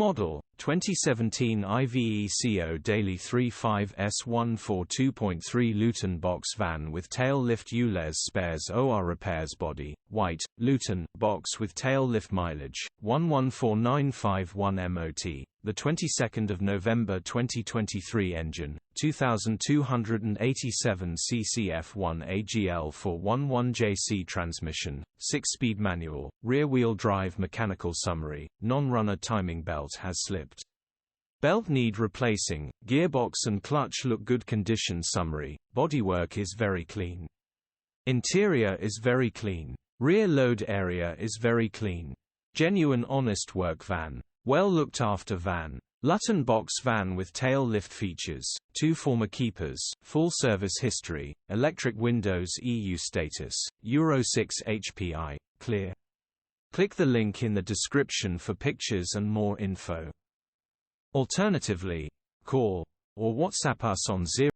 model, 2017 IVECO Daily 35S142.3 Luton box van with tail lift ULEZ spares OR repairs body, white, Luton, box with tail lift mileage, 114951 MOT. The 22nd of November 2023 engine, 2287 cc F1 AGL 411JC transmission, 6-speed manual, rear-wheel drive mechanical summary, non-runner timing belt has slipped. Belt need replacing, gearbox and clutch look good condition summary, bodywork is very clean. Interior is very clean. Rear load area is very clean. Genuine honest work van. Well looked after van. Lutton box van with tail lift features, 2 former keepers, full service history, electric windows EU status, Euro 6 HPI, clear. Click the link in the description for pictures and more info. Alternatively, call or WhatsApp us on